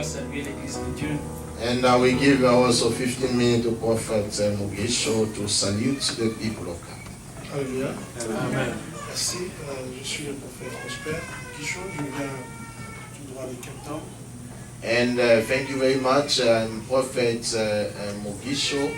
pouvoir servir l'église de Dieu. And we give also 15 minutes to Prophet Mugisho to salute the people of God. Alléluia. Amen. Merci. Je suis le prophète Prosper Mugisho. Je viens tout droit de Cape Town. And thank you very much. I'm Prophet Mugisho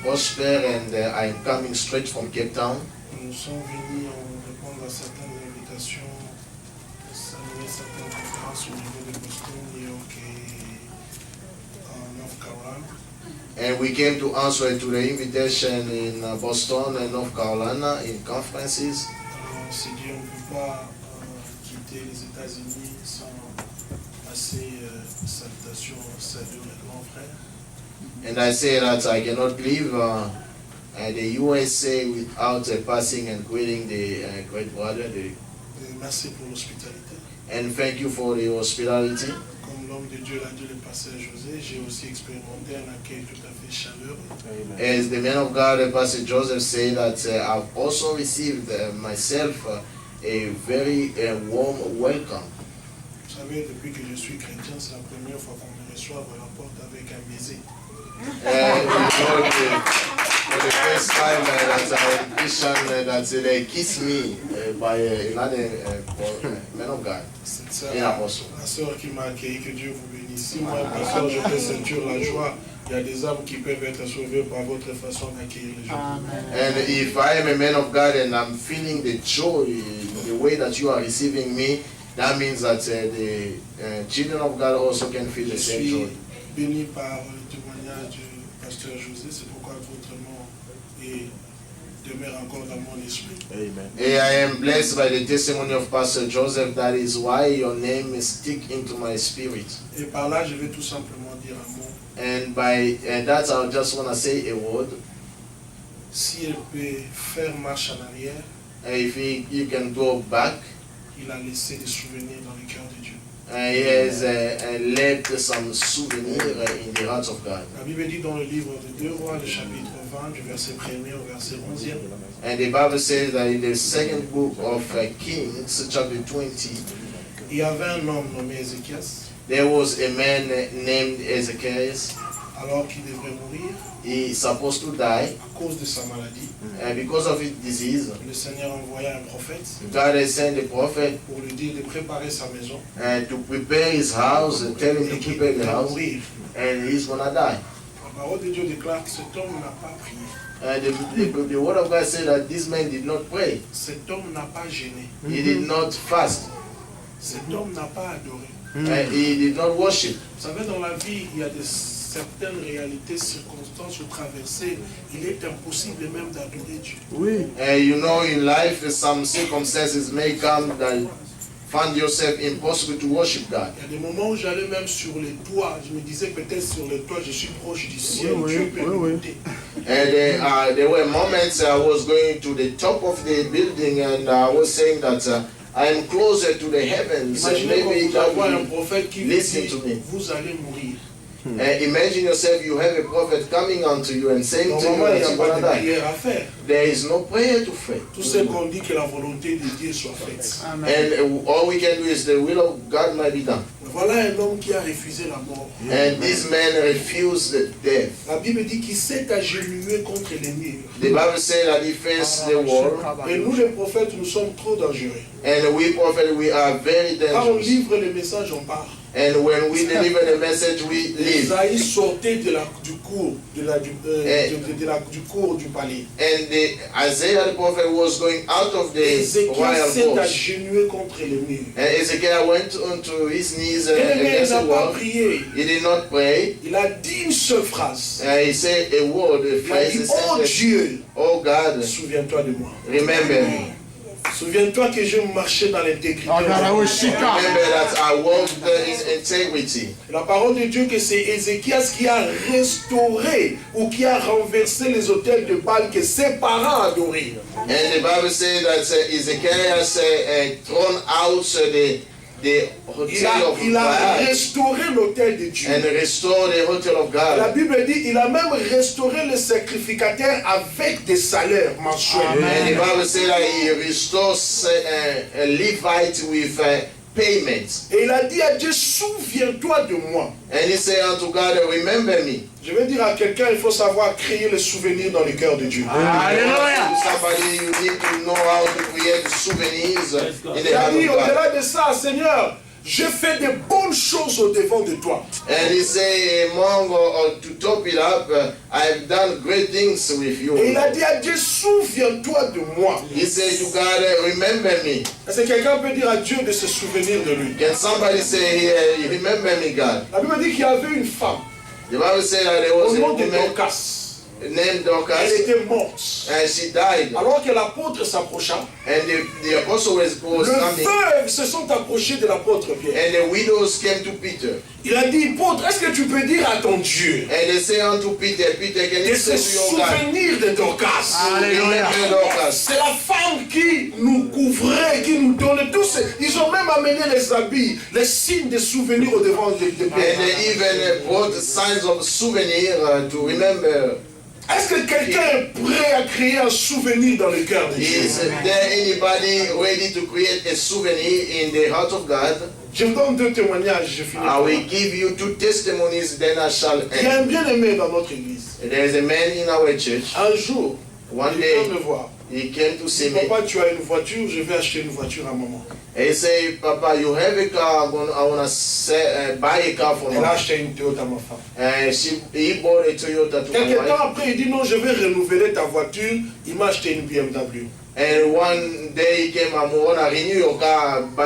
Prosper, and I'm coming straight from Cape Town. Nous sommes venus répondre à certaines invitations, saluer certaines conférences au niveau de Boston, New York et North Carolina. And we came to answer to the invitation in Boston and North Carolina in conferences. Alors, si Dieu ne peut pas quitter les États-Unis sans passer salutation, salut les grands frères. And I say that I cannot leave the USA without passing and greeting the great brother. Merci pour l'hospitalité. And thank you for the hospitality. Comme l'homme de Dieu l'a dit, le pasteur José, j'ai aussi expérimenté un accueil tout à fait chaleureux. As the man of God, Pastor Joseph, said that I've also received myself a very warm welcome. Vous savez, depuis que je suis chrétien, c'est la première fois qu'on me reçoit à la porte avec un baiser. For the first time that I Christian that they kiss me by another man of God, an apostle. La sœur qui m'a accueilli, que Dieu vous bénisse. Si moi, pasteur, je fais ceinture la joie, il y a des âmes qui peuvent être sauvées par votre façon d'accueillir les gens. And if I am a man of God and I'm feeling the joy, the way that you are receiving me, that means that the children of God also can feel the same joy. Béni par le témoignage du pasteur José, c'est pourquoi votre nom demeure encore dans mon esprit. Amen. I am blessed by the testimony of Pastor Joseph. That is why your name is stick into my spirit. Et par là, je vais tout simplement dire un mot. And by that, I just want to say a word. Si elle peut faire marche en arrière, If you can go back, il a laissé des souvenirs dans le cœur de Dieu. he has left some souvenir in the heart of God. La Bible dit dans le livre de 2 Rois, le chapitre 20, du verset 1er au verset 11e. And the Bible says that in the second book of Kings, chapter 20, Il y avait un homme nommé Ézéchias, there was a man named Ezekiel. alors qu'il devrait mourir He is supposed to die à cause de sa maladie. because of his disease. Le Seigneur envoya un prophète God has sent a prophet pour lui dire de préparer sa maison. to prepare his house, and tell him to Et qu'il prepare the va house, mourir. and he's gonna die. La parole de Dieu déclare que cet homme n'a pas prié. And the word of God said that this man did not pray. Cet homme n'a pas gêné. He did not fast. Cet homme n'a pas adoré. He did not worship. Vous savez, dans la vie, il y a certaines réalités, circonstances ou traversées. Il est impossible même d'adorer Dieu. Oui. You know, in life, some circumstances may come that find yourself impossible to worship God. Il y a des moments où j'allais même sur les toits. Je me disais peut-être sur les toits, je suis proche du ciel. Oui, Dieu peut oui, m'écouter. And there were moments I was going to the top of the building and I was saying that I am closer to the heavens. And Imaginez quand maybe vous God avez un will prophète qui vous listen dit, to me. vous allez mourir. Imagine yourself, you have a prophet coming unto you and saying to you Normalement, il that n'y a you're pas going de to die. prière à faire. There is no prayer to pray. Tout ce qu'on dit que la volonté de Dieu soit faite. And all we can do is the will of God might be done. Voilà un homme qui a refusé la mort. And this man refused death. La Bible dit qu'il s'est agenouillé contre les murs. The Bible says that he faced the wall. Et nous, les prophètes, nous sommes trop dangereux. And we prophets, we are very Quand on dangerous. livre le message, on part. And when we deliver the message, we leave. Isaïe sortait du cours du palais. And Isaiah the prophet was going out of the Ézéchiel royal s'est court. agenouillé contre les murs. And Ezekiel went onto his knees Et il against n'a the pas wall. prié. He did not pray. Il a dit une seule phrase. He said a word, a Il a phrase. dit, He oh said, Dieu, oh God, souviens-toi de moi. remember me. Souviens-toi que je marchais dans l'intégrité. Remember that I walked in integrity. La parole de Dieu que c'est Ézéchias qui a restauré ou qui a renversé les autels de Baal que ses parents adoraient. And the Bible says that Ezekiel has thrown out the hotel of Il a God restauré l'autel de Dieu. and restored the hotel of La God. Bible dit il a même restauré le sacrificateur avec des salaires mensuels. And the Bible says that he restores a Levite with payment. Et il a dit à Dieu, souviens-toi de moi. And he said unto God, remember me. Je vais dire à quelqu'un, il faut savoir créer le souvenir dans le cœur de Dieu. Alléluia. Somebody, you need to know how to create souvenirs in Il the a heart dit, of God. au-delà de ça, Seigneur, je fais de bonnes choses au devant de toi. And he said, among or to top it up, I've done great things with you. Et il a dit à Dieu, souviens-toi de moi. He said to God, remember me. Est-ce que quelqu'un peut dire à Dieu de se souvenir de lui? Can somebody say here, remember me, God? La Bible dit qu'il y avait une femme The Bible said that there au was a nom de woman Dorcas. named Elle Dorcas, était morte. and she died. Alors que l'apôtre s'approcha, And the apostle was les coming, veuves se sont approchées de l'apôtre Pierre. and the widows came to Peter. Il a dit, apôtre, est-ce que tu peux dire à ton Dieu And they say unto Peter, Peter, can de you se say to your God, souvenir de Dorcas? remember Dorcas? C'est la femme qui nous couvrait, qui nous donnait tout ça. Ils ont même amené les habits, les signes de souvenirs au devant de And Pierre. they even brought signs of souvenir to remember. Est-ce que quelqu'un est prêt à créer un souvenir dans le cœur de Dieu? Is there anybody ready to create a souvenir in the heart of God? Je vous donne deux témoignages, je finis. I will give you 2 testimonies, then I shall Il y a end. un bien-aimé dans notre église. There is a man in our church. Un jour, One il vient me day, voir. he came to Il see dit, me. papa, tu as une voiture, je vais acheter une voiture à maman. And he said, Papa, you have a car, I want to buy a car for Elle a me. acheté une Toyota à ma femme. And he bought a Toyota to my Quelques temps wife. après, il dit non, je vais renouveler ta voiture. Il m'a acheté une BMW. And one day he came, I'm going to renew your car, I'm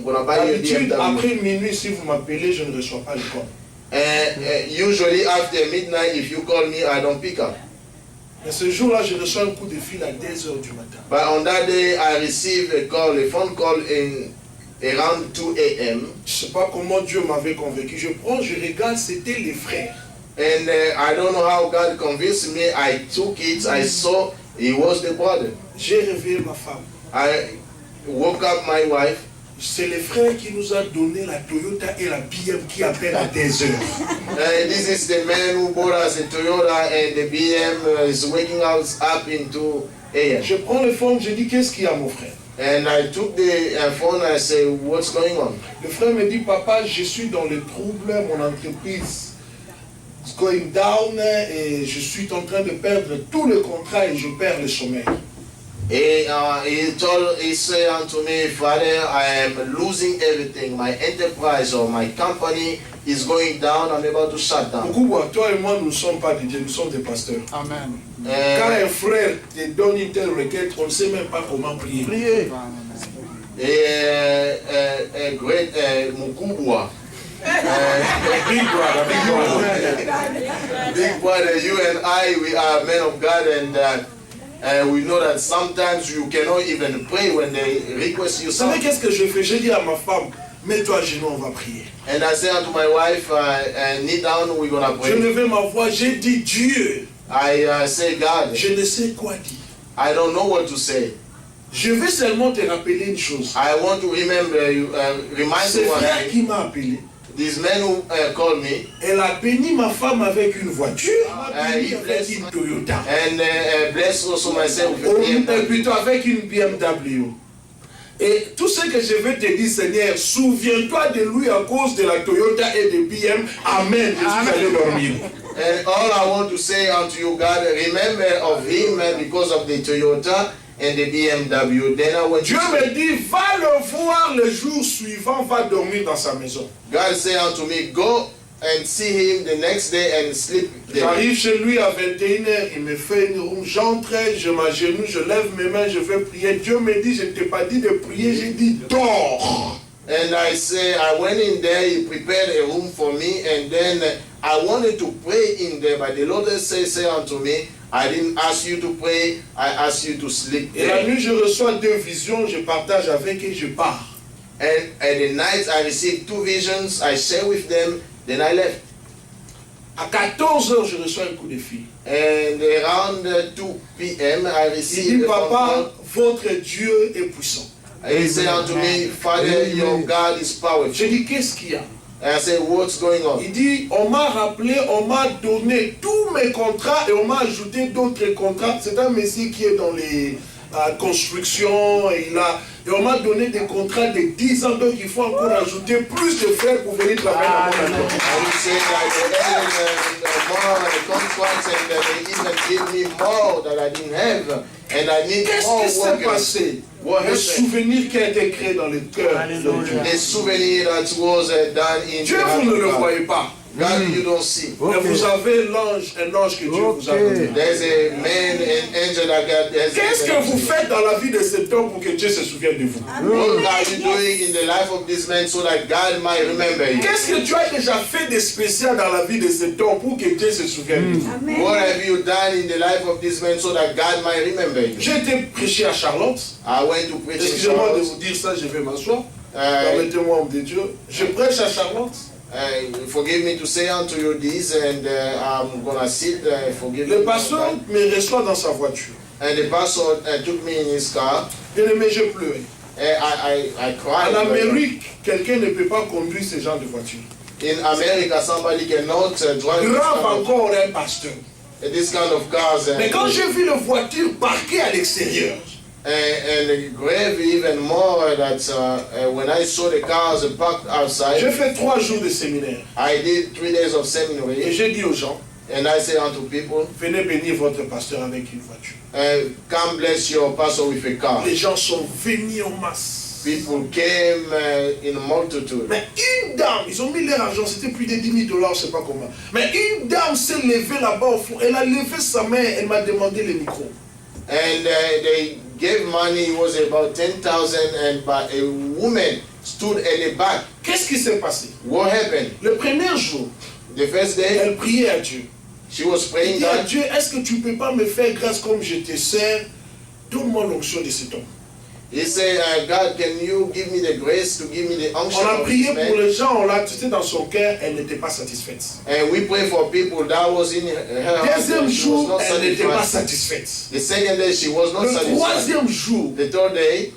going to buy you a D'habitude, BMW. après minuit, si vous m'appelez, je ne reçois pas le call. And usually after midnight, if you call me, I don't pick up. Mais ce jour-là, je reçois un coup de fil à 2h du matin. But on that day, I received a phone call in around 2 a.m. Je ne sais pas comment Dieu m'avait convaincu. Je prends, je regarde, c'était les frères. And I don't know how God convinced me. I took it, I saw he was the brother. J'ai réveillé ma femme. I woke up my wife. C'est les frères qui nous a donné la Toyota et la BM qui appellent à 2h. This is the man who bought us a Toyota, and the BM is waking us up in 2 a.m. Je prends le phone, je dis qu'est-ce qu'il y a mon frère? And I took the phone and I said, what's going on? Le frère me dit, papa, je suis dans le trouble, mon entreprise is going down et je suis en train de perdre tout le contrat et je perds le sommeil. He said unto me, Father, I am losing everything. My enterprise or my company is going down. I'm about to shut down. Beaucoup, toi et moi, nous ne sommes pas des dieux, nous sommes des pasteurs. Amen. Quand un frère te donne une telle requête, on ne sait même pas comment prier. Great Mukubwa. Big brother, big brother. Big brother, you and I, we are men of God, and we know that sometimes you cannot even pray when they request you Vous savez something. qu'est-ce que je fais? J'ai dit à ma femme, mets-toi à genoux, on va prier. And I say unto my wife, kneel down, we're gonna Je pray. levais ma voix, j'ai dit Dieu, I say, God, je ne sais quoi dire. I don't know what to say. Je veux seulement te rappeler une chose. I want to remember you, remind C'est you one frère thing. qui m'a appelé. This man who called me, Elle a béni ma femme avec une voiture. Elle m'a béni avec une Toyota. and bless also myself with Ou BMW. plutôt avec une BMW. Et tout ce que je vais te dire, Seigneur, souviens-toi de lui à cause de la Toyota et de BM. Amen. Je suis allé dormir. And all I want to say unto you, God, remember of him because of the Toyota and the BMW. Then I went Dieu to me dit, va le voir le jour suivant, va dormir dans sa maison. God said unto me, go and see him the next day and sleep there. J'arrive chez lui à 21h, il me fait une room, j'entre, je m'agenouille, je lève mes mains, je vais prier. Dieu me dit, je ne t'ai pas dit de prier, j'ai dit, dors. And I say, I went in there, he prepared a room for me, and then I wanted to pray in there, but the Lord say unto me, I didn't ask you to pray, I asked you to sleep Et la there. nuit, je reçois 2 visions, je partage avec et je pars. And at the night, I received 2 visions, I share with them, then I left. À 14h, je reçois un coup de fil. And around 2 p.m., I Il dit, received a phone papa, call. votre Dieu est puissant. He said unto me, Father, your God is powerful. J'ai dit, qu'est-ce qu'il y a? And I said, what's going on? Il dit, on m'a rappelé, on m'a donné tous mes contrats et on m'a ajouté d'autres contrats. C'est un messie qui est dans les construction, et on m'a donné des contrats de 10 ans, donc il faut encore ajouter plus de frères pour venir travailler dans mon I would say that the contracts and they even give me more that I didn't have. And I need Qu'est-ce more qui s'est workers. passé? What Le happened? souvenir qui a été créé dans le cœur de Dieu. The souvenir that was done in Dieu, the heart vous ne of le God. voyez pas. God, you don't see. Mais vous avez un ange que Dieu vous a donné. There's a man, an angel that God has Qu'est-ce que given vous to you. faites dans la vie de cet homme pour que Dieu se souvienne de vous? What are you doing in the life of this man so that God might remember you? Qu'est-ce que tu as déjà fait de spécial dans la vie de cet homme pour que Dieu se souvienne de vous? What have you done in the life of this man so that God might remember you? J'ai été prêcher à Charlotte. I went to preach in Excusez-moi de Charlotte. vous dire ça, je vais m'asseoir. Uh, Permettez-moi, homme de Dieu. Je prêche à Charlotte. Forgive me to say unto you this, and I'm gonna sit. Forgive Le me. pasteur me reçoit dans sa voiture. And the pastor took me in his car. Bien aimé, je pleurais. I cried. En Amérique, quelqu'un ne peut pas conduire ce genre de voiture. In America, somebody cannot drive Grave encore un pasteur. this kind of cars. Mais quand j'ai vu la voiture parquée à l'extérieur, And grave even more that when I saw the cars parked outside, j'ai fait 3 jours de séminaire. I did 3 days of Et seminary, j'ai dit aux gens, and I say unto people, venez bénir votre pasteur avec une voiture. come bless your pastor with a car. Les gens sont venus en masse. People came in multitude. Mais une dame, ils ont mis leur argent, c'était plus de 10 000 $, je ne sais pas comment. Mais une dame s'est levée là-bas au fond, elle a levé sa main, elle m'a demandé le micro. And they gave money, it was about 10,000, and but a woman stood at the back. Qu'est-ce qui s'est passé? What happened? Le premier jour, The first day, elle priait à Dieu. she was Elle praying dit à God, Dieu, est-ce que tu ne peux pas me faire grâce comme je te sers? Donne-moi l'onction de cet homme. he said, God, can you give me the grace to give me the unction On a of prié this pour man? les gens, on l'a tué dans son cœur, elle n'était pas satisfaite. And we pray for people that was in her heart, Deuxième and she was jour, not elle n'était pas satisfied. satisfaite. The second day, she was not Le satisfied. troisième jour, The third day,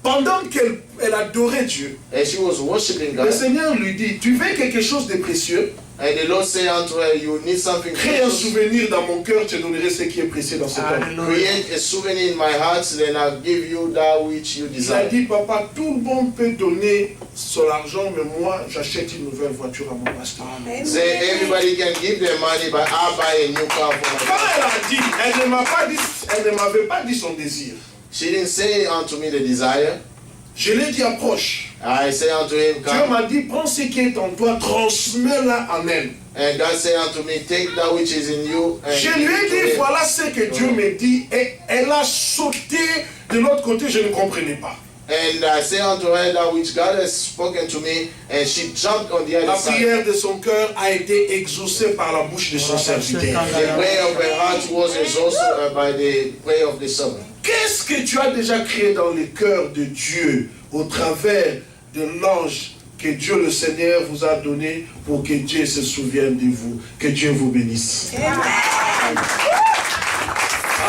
pendant qu'elle adorait Dieu, and she was worshiping le God. Seigneur lui dit, tu veux quelque chose de précieux? And the Lord said unto her, you need something Crée un precious. souvenir dans mon cœur, je te donnerai ce qui est précieux dans cet homme. Create a souvenir in my heart, then I'll give you that which you Il a desire. dit, papa, tout le monde peut donner son argent, mais moi, j'achète une nouvelle voiture à mon pasteur. Say everybody can give their money, but I'll buy a new car for my Quand car. elle a dit, elle ne m'avait pas dit son désir. She didn't say unto me the desire. Je l'ai dit, approche. I say unto him, Dieu come. m'a dit, prends ce qui est en toi, transmets-la en elle. And God said unto me, take that which is in you and Je give lui ai it to dit, him. voilà ce que Dieu me dit. Et elle a sauté de l'autre côté, je ne comprenais pas. And I say unto her that which God has spoken to me, and she jumped on the La other side. prière de son cœur a été exaucée par la bouche de son serviteur. The prayer of her heart was exhausted by the prayer of the servant. Qu'est-ce que tu as déjà créé dans le cœur de Dieu au travers de l'ange que Dieu le Seigneur vous a donné pour que Dieu se souvienne de vous? Que Dieu vous bénisse.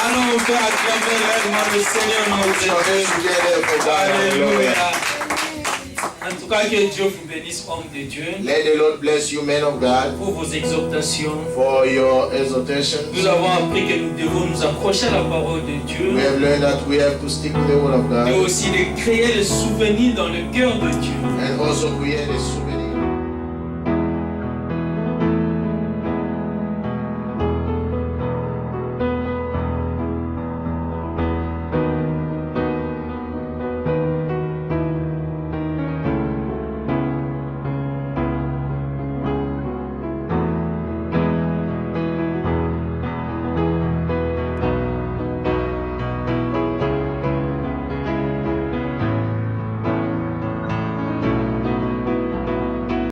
Allons, on peut acclamer réellement le Seigneur notre Dieu. Together for God. Alléluia. En tout cas, que Dieu vous bénisse, homme de Dieu, Let the Lord bless you, men of God, pour vos exhortations. for your exhortations. Nous avons appris que nous devons nous accrocher à la parole de Dieu, We have learned that we have to stick to the word of mais God aussi de créer le souvenir dans le cœur de Dieu. and also create a souvenir